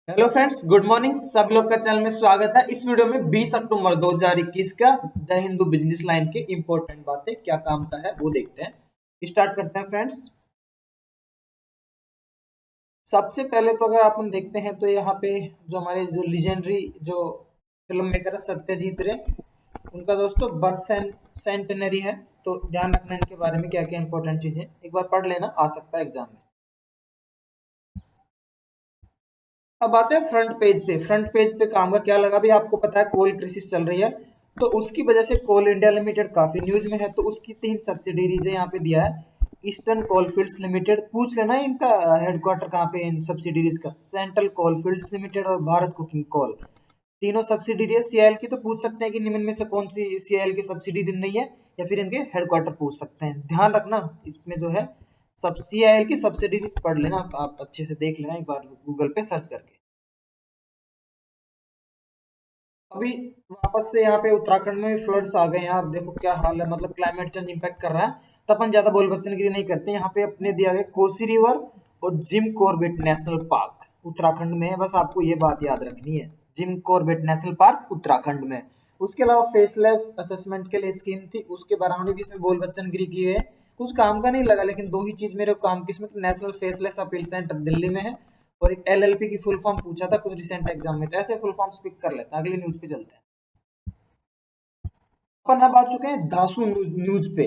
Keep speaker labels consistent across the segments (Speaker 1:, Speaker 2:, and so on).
Speaker 1: Hello friends, good morning. सब लोग का चैनल में स्वागत है। इस वीडियो में 20 अक्टूबर 2021 का द हिंदू बिजनेस लाइन के इंपॉर्टेंट बातें क्या काम का है वो देखते हैं। स्टार्ट करते हैं फ्रेंड्स। सबसे पहले तो अगर अपन देखते हैं तो यहाँ पे जो हमारे जो लीजेंडरी जो फिल्म मेकर है सत्यजीत रे, उनका दोस्तों बर्थ सेंटेनरी है। तो ध्यान रखना इनके बारे में क्या क्या इंपॉर्टेंट चीजें, एक बार पढ़ लेना, आ सकता है एग्जाम में। अब आते हैं फ्रंट पेज पे। फ्रंट पेज पे काम का क्या लगा भी, आपको पता है कोल क्राइसिस चल रही है, तो उसकी वजह से कोल इंडिया लिमिटेड काफी न्यूज में है। तो उसकी 3 सब्सिडीज है, यहाँ पे दिया है। ईस्टर्न कोलफील्ड्स लिमिटेड, पूछ लेना इनका हेडक्वार्टर कहाँ पे है इन सब्सिडीज का। सेंट्रल कोलफील्ड्स लिमिटेड और भारत कुकिंग कोल, तीनों सब्सिडीज है। सीआईएल की तो पूछ सकते हैं कि निम्न में से कौन सी सीआईएल की सब्सिडी नहीं है, या फिर इनके हेडक्वार्टर पूछ सकते हैं। ध्यान रखना इसमें जो है सब सीआईएल की सब्सिडीज पढ़ लेना, आप अच्छे से देख लेना एक बार गूगल पे सर्च करके। अभी वापस से यहाँ पे उत्तराखंड में फ्लड्स आ गए हैं। आप देखो क्या हाल है, मतलब क्लाइमेट चेंज इम्पैक्ट कर रहा है। तो अपन ज्यादा बोल बच्चनगिरी नहीं करते। यहाँ पे अपने दिया गया कोसी रिवर और Jim Corbett national park Uttarakhand में है। बस आपको ये बात याद रखनी है, Jim Corbett national park Uttarakhand में। उसके अलावा फेसलेस असेसमेंट के लिए स्कीम थी, उसके बारे भी इसमें बोल बच्चनगिरी की है। कुछ काम का नहीं लगा, लेकिन दो ही चीज मेरे को काम की इसमें, national faceless appeal centre Delhi में है, और एक एलएलपी की फुल फॉर्म पूछा था कुछ रिसेंट एग्जाम में। तो ऐसे फुल फॉर्म पिक कर लेते हैं। अगली न्यूज पे चलते हैं। अपन अब आ चुके हैं दासू न्यूज पे।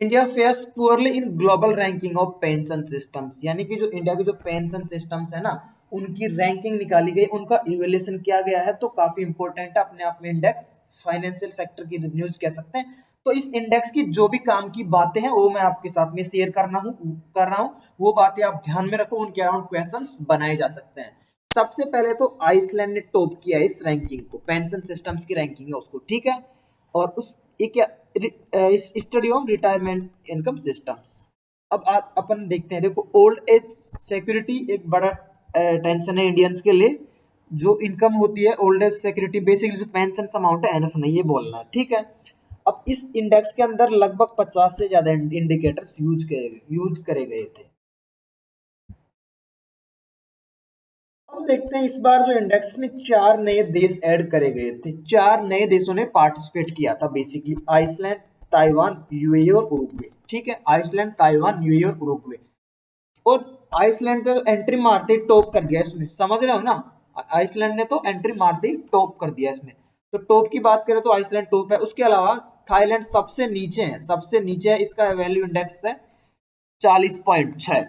Speaker 1: India fares poorly in global ranking of pension systems, यानी कि जो इंडिया के जो पेंशन सिस्टम्स है ना, उनकी रैंकिंग निकाली गई, उनका इवेल्युएशन किया गया है। तो काफी इंपॉर्टेंट है अपने आप में इंडेक्स, फाइनेंशियल सेक्टर की न्यूज कह सकते हैं। तो इस इंडेक्स की जो भी काम की बातें हैं वो मैं आपके साथ में शेयर कर रहा हूँ। वो बातें आप ध्यान में रखो, उनके अराउंड क्वेश्चंस बनाए जा सकते हैं। सबसे पहले तो आइसलैंड ने टॉप किया है इस रैंकिंग को, पेंशन सिस्टम्स की रैंकिंग है उसको, ठीक है। और उस एक study of retirement income systems. अब अपन देखते हैं, देखो ओल्ड एज सिक्योरिटी एक बड़ा टेंशन है इंडियंस के लिए। जो इनकम होती है ओल्ड एज सिक्योरिटी, बेसिकली जो पेंशन अमाउंट है, एनफ नहीं, ये बोलना है, ठीक है। अब इस इंडेक्स के अंदर लगभग 50 से ज्यादा इंडिकेटर्स यूज करे गए थे। अब देखते हैं इस बार जो इंडेक्स में 4 नए देश ऐड करे गए थे। 4 नए देशों ने पार्टिसिपेट किया था, बेसिकली आइसलैंड, ताइवान, यूएई और उरुग्वे, ठीक है। आइसलैंड, ताइवान, यूएई और उरुग्वे। और आइसलैंड का एंट्री मारते ही टॉप कर दिया इसमें, समझ रहे हो ना। आइसलैंड ने तो एंट्री मारते ही टॉप कर दिया इसमें। तो टॉप की बात करें तो आइसलैंड टॉप है। उसके अलावा थाईलैंड सबसे नीचे है, सबसे नीचे है। इसका वैल्यू इंडेक्स है 40.6।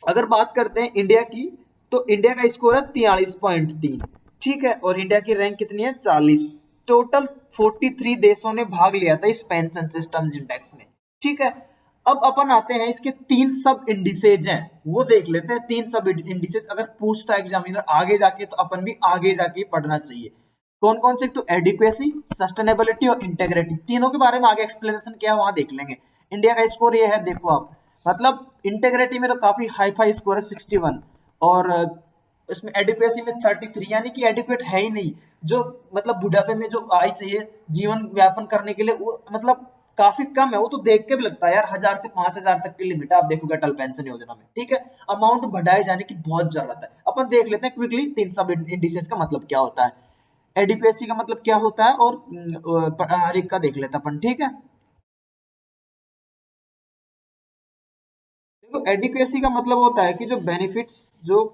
Speaker 1: अगर बात करते हैं इंडिया की, तो इंडिया का स्कोर है 43.3, ठीक है। और इंडिया की रैंक कितनी है, 40। टोटल 43 देशों ने भाग लिया था इस पेंशन सिस्टम्स इंडेक्स में, ठीक है। अब अपन आते हैं, इसके 3 सब इंडिसेज हैं, वो देख लेते हैं। 3 सब इंडिसेज अगर पूछता है एग्जामिनर आगे जाके, तो अपन भी आगे जाके पढ़ना चाहिए। कौन कौन से, तो एडिक्वेसी, सस्टेनेबिलिटी और इंटेग्रिटी, तीनों के बारे में आगे एक्सप्लेनेशन किया है, वहां देख लेंगे। इंडिया का स्कोर ये है, देखो आप, मतलब इंटेग्रिटी में तो काफी हाई फाई स्कोर है, 61। और इसमें एडिक्वेसी में 33, यानी कि एडिक्वेट है ही नहीं। जो मतलब बुढ़ापे में जो आय चाहिए जीवन व्यापन करने के लिए, वो मतलब काफी कम है। वो तो देख के भी लगता है यार, 1000 से 5000 तक की लिमिट है, आप देखोगे अटल पेंशन योजना में, ठीक है। अमाउंट बढ़ाए जाने की बहुत जरूरत है। अपन देख लेते हैं क्विकली 3 सब इंडिसेज का मतलब क्या होता है, एडिक्वेसी का मतलब क्या होता है, और हर एक का देख लेते हैं अपन, ठीक है। देखो एडिक्वेसी का मतलब होता है कि जो बेनिफिट्स जो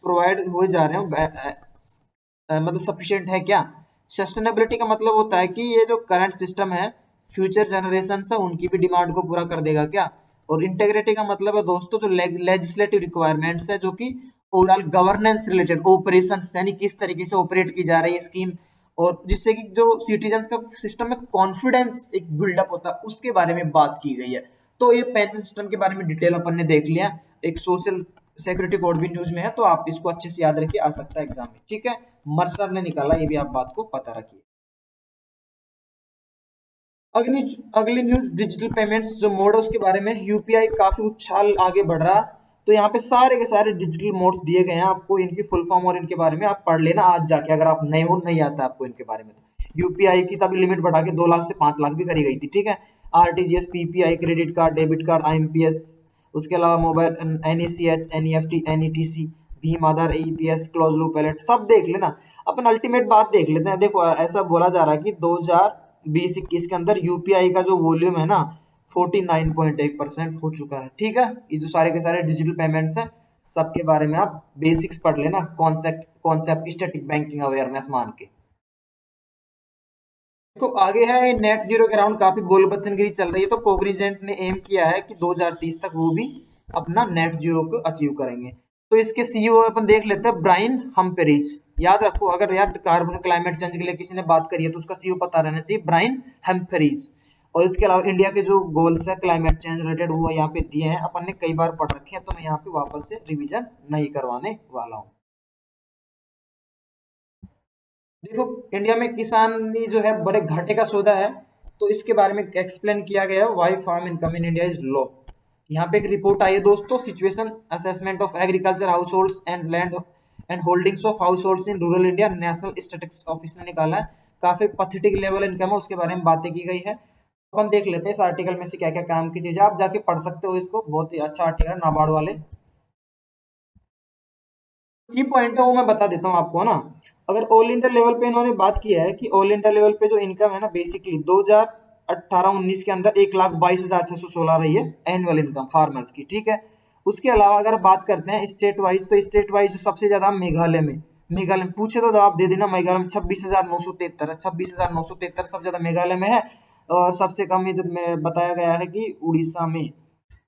Speaker 1: प्रोवाइड हुए जा रहे हैं मतलब सफिशिएंट है क्या। सस्टेनेबिलिटी का मतलब होता है कि ये जो करंट सिस्टम है, फ्यूचर जनरेशन है उनकी भी डिमांड को पूरा कर देगा क्या। और इंटेग्रिटी का मतलब है दोस्तों जो लेजिस्लेटिव रिक्वायरमेंट्स है, जो कि ओवरऑल गवर्नेंस रिलेटेड ऑपरेशन, यानी किस तरीके से ऑपरेट की जा रही है स्कीम, और जिससे कि जो सिटीजन का सिस्टम में कॉन्फिडेंस एक बिल्डअप होता है, उसके बारे में बात की गई है। तो ये पेंशन सिस्टम के बारे में डिटेल अपन ने देख लिया। एक सोशल सिक्योरिटी कोड भी न्यूज में है, तो आप इसको अच्छे से याद रखिए, आ सकता है एग्जाम में, ठीक है। मर्सर ने निकाला, ये भी आप बात को पता रखिए। अगली अगली न्यूज डिजिटल पेमेंट्स जो मोड है उसके बारे में। यूपीआई काफी उछाल आगे बढ़ रहा है। तो यहाँ पे सारे के सारे डिजिटल मोड्स दिए गए हैं आपको, इनकी फुल फॉर्म और इनके बारे में आप पढ़ लेना आज जाके, अगर आप नए हो, नहीं आता आपको इनके बारे में। तो यूपीआई की तभी लिमिट बढ़ा के 2 लाख से 5 लाख भी करी गई थी, ठीक है। RTGS, PPI, credit card, debit card, IMPS, उसके अलावा मोबाइल, एनएसीएच, एनईएफटी, एनईटीसी, भीम Aadhaar, EPS, close loop wallet सब देख लेना। अपन अल्टीमेट बात देख लेते हैं। देखो ऐसा बोला जा रहा है कि 2020-21 के अंदर यूपीआई का जो वॉल्यूम है ना 49.1% हो चुका है। ठीक है, ये जो सारे के सारे डिजिटल पेमेंट्स हैं सबके बारे में आप बेसिक्स पढ़ लेना, कॉन्सेप्ट स्टैटिक बैंकिंग अवेयरनेस मान के। देखो आगे है नेट जीरो के अराउंड काफी बोल बच्चनगिरी चल रही है, तो कोग्निजेंट ने एम किया है कि 2030 तक वो भी अपना नेट जीरो को अचीव करेंगे। तो इसके सीईओ अपन देख लेते हैं, ब्रायन हम्फरीज। याद रखो, अगर यार कार्बन क्लाइमेट चेंज के लिए किसी ने बात करी है तो उसका सीईओ पता रहना चाहिए, ब्रायन हम्फरीज। और इसके अलावा इंडिया के जो गोल्स है क्लाइमेट चेंज रिलेटेड वो यहाँ पे दिए हैं, अपन ने कई बार पढ़ रखे हैं, तो मैं यहाँ पे वापस से रिविजन नहीं करवाने वाला हूँ। देखो इंडिया में किसानी जो है बड़े घाटे का सौदा है, तो इसके बारे में एक्सप्लेन किया गया है, why farm income in India is low. यहाँ पे एक रिपोर्ट आई है दोस्तों, situation assessment of agriculture households and land and holdings of households in rural India, national statistics office ने निकाला है। काफी पथेटिक लेवल इनकम है, उसके बारे में बातें की गई है। अपन देख लेते हैं इस आर्टिकल में से क्या क्या काम की चीजें, आप जाके पढ़ सकते हो इसको, बहुत ही अच्छा आर्टिकल है नाबार्ड वाले। की पॉइंट है वो मैं बता देता हूँ आपको ना। अगर ऑल इंडिया लेवल पे इन्होंने बात किया है कि ऑल इंडिया लेवल पे जो इनकम है ना बेसिकली 2018-19 के अंदर 1,22,616 रही है एनुअल इनकम फार्मर्स की। ठीक है, उसके अलावा अगर बात करते हैं स्टेट वाइज, तो स्टेट वाइज सबसे ज्यादा मेघालय में, मेघालय में पूछे तो जवाब दे देना, मेघालय में 26,973 है, 26,973 सबसे ज्यादा मेघालय में है। और सबसे कम इधर में बताया गया है कि उड़ीसा में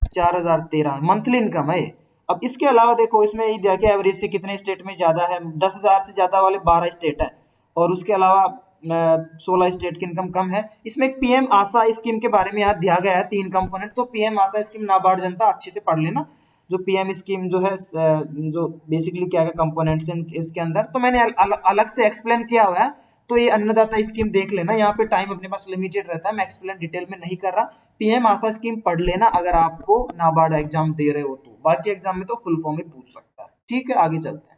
Speaker 1: 4,013 मंथली इनकम है। अब इसके अलावा देखो इसमें ये दिया कि एवरेज से कितने स्टेट में ज्यादा है, 10,000 से ज्यादा वाले 12 स्टेट है, और उसके अलावा 16 स्टेट की इनकम कम है। इसमें एक पीएम आशा स्कीम के बारे में यहाँ दिया गया है 3 कंपोनेंट। तो पीएम आशा स्कीम नाबार्ड जनता अच्छे से पढ़ लेना, जो पीएम स्कीम जो है जो बेसिकली क्या क्या कंपोनेंट्स हैं इसके अंदर, तो मैंने अलग से एक्सप्लेन किया हुआ है। तो ये अन्नदाता स्कीम देख लेना, यहाँ पे टाइम अपने पास लिमिटेड रहता है, मैं एक्सप्लेन डिटेल में नहीं कर रहा। पीएम आशा स्कीम पढ़ लेना अगर आपको नाबार्ड एग्जाम दे रहे हो तो, बाकी एग्जाम में तो फुल फॉर्म में पूछ सकता है। ठीक है, आगे चलते हैं।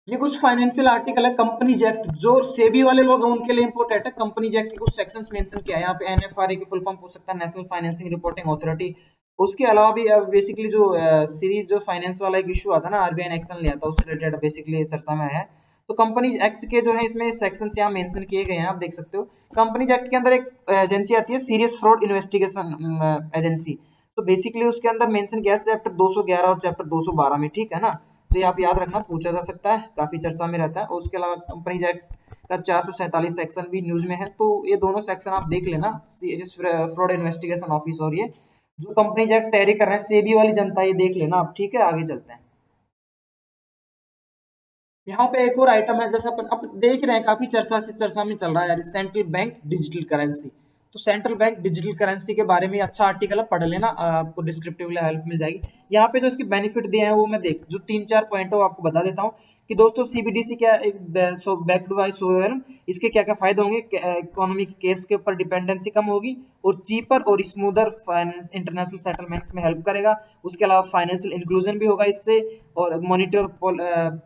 Speaker 1: ये कुछ फाइनेंशियल आर्टिकल है, कंपनीज एक्ट जो सेबी वाले लोग हैं उनके लिए इंपोर्टेंट है। कंपनीज एक्ट के कुछ सेक्शंस मेंशन किया है यहाँ पे, एनएफआरए की फुल फॉर्म पूछ सकता है, नेशनल फाइनेंसिंग रिपोर्टिंग अथॉरिटी। उसके अलावा भी बेसिकली जो सीरीज जो फाइनेंस वाला एक इशू आता ना, आरबीआई ने एक्शन लिया था, उससे रिलेटेड बेसिकली चर्चा में है। तो कंपनीज एक्ट के जो है इसमें सेक्शंस यहाँ मेंशन किए गए हैं, आप देख सकते हो। कंपनीज एक्ट के अंदर एक एजेंसी आती है, सीरियस फ्रॉड इन्वेस्टिगेशन एजेंसी। तो बेसिकली उसके अंदर मेंशन किया है चैप्टर 211 और चैप्टर 212 में। ठीक है ना, तो ये आप याद रखना, पूछा जा सकता है, काफी चर्चा में रहता है। और उसके अलावा कंपनीज एक्ट का 447 सेक्शन भी न्यूज में है, तो ये दोनों सेक्शन आप देख लेना, फ्रॉड इन्वेस्टिगेशन ऑफिस और ये जो कंपनीज एक्ट तैयारी कर रहे हैं सेबी वाली जनता, ये देख लेना आप। ठीक है, आगे चलते हैं। यहाँ पे एक और आइटम है, जैसे अपन देख रहे हैं काफी चर्चा में चल रहा है यार, सेंट्रल बैंक डिजिटल करेंसी। तो सेंट्रल बैंक डिजिटल करेंसी के बारे में अच्छा आर्टिकल है, पढ़ लेना, आपको डिस्क्रिप्टिव हेल्प मिल जाएगी। यहाँ पे जो इसके बेनिफिट दिए हैं वो मैं देख जो 3-4 पॉइंट है वो आपको बता देता हूँ कि दोस्तों सीबीडीसी क्या एक बैक्ड बाय सोवरेन, इसके क्या क्या फायदे होंगे। इकोनॉमी के केस के ऊपर डिपेंडेंसी कम होगी, और चीपर और स्मूदर फाइनेंस इंटरनेशनल सेटलमेंट्स में हेल्प करेगा। उसके अलावा फाइनेंशियल इंक्लूजन भी होगा इससे, और monitor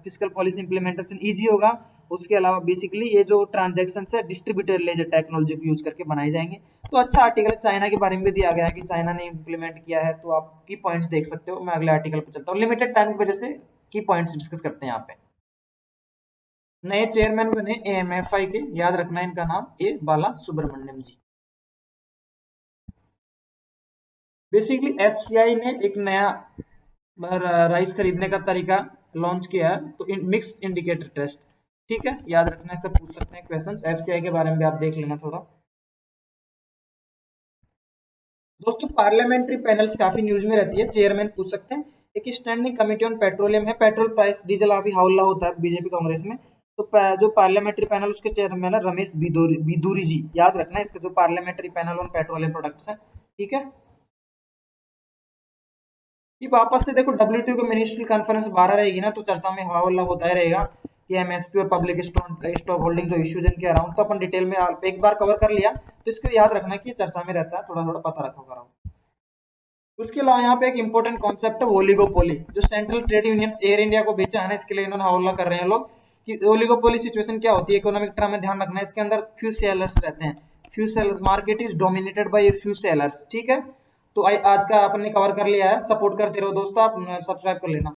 Speaker 1: fiscal policy implementation easy होगा। उसके अलावा बेसिकली ये जो ट्रांजेक्शन है डिस्ट्रीब्यूटेड लेजर टेक्नोलॉजी को यूज करके बनाए जाएंगे। तो अच्छा आर्टिकल है। चाइना के बारे में भी दिया गया है कि चाइना ने इंप्लीमेंट किया है, तो आप की पॉइंट्स देख सकते हो। मैं अगले आर्टिकल पर चलता हूँ, लिमिटेड टाइम की वजह से की पॉइंट्स डिस्कस करते हैं यहाँ पे। नए चेयरमैन बने एएमएफआई के, याद रखना इनका नाम ए बाला सुब्रमण्यम जी। बेसिकली एफसीआई ने एक नया राइस खरीदने का तरीका लॉन्च किया है, तो मिक्स इंडिकेटर टेस्ट। ठीक है, याद रखना, सब पूछ सकते हैं क्वेश्चंस, एफसीआई के बारे में भी आप देख लेना थोड़ा। दोस्तों पार्लियामेंट्री पैनल्स काफी न्यूज में रहती है, चेयरमैन पूछ सकते हैं। एक स्टैंडिंग कमेटी ऑन पेट्रोलियम है, पेट्रोल प्राइस डीजल अभी हौला होता है बीजेपी कांग्रेस में। तो जो पार्लियामेंट्री पैनल उसके चेयरमैन है रमेश बिदूरी जी, याद रखना इसके, जो parliamentary panel on petroleum products है। ठीक है, ये वापस से देखो डब्ल्यूटीओ की मिनिस्ट्री कॉन्फ्रेंस 12 रहेगी ना, तो चर्चा में हवा होता ही रहेगा कि एमएसपी और पब्लिक स्टॉक होल्डिंग जो इश्यूज इनके अराउंड, तो अपन डिटेल में एक बार कवर कर लिया, तो इसको याद रखना कि चर्चा में रहता है, थोड़ा थोड़ा पता रखा करो। उसके अलावा यहाँ पे एक इंपॉर्टेंट कॉन्सेप्ट है ओलिगोपोली, जो central trade unions air India को बेचा है ना, इसके लिए इन्होंने हवाला कर रहे हैं लोग कि ओलिगोपोली सिचुएशन क्या होती है इकोनॉमिक टर्म में, ध्यान रखना है। इसके अंदर फ्यू सेलर्स रहते हैं, few seller market is dominated by few sellers. ठीक है, तो आज का अपन ने कवर कर लिया है। सपोर्ट करते रहो दोस्तों, आप सब्सक्राइब कर लेना।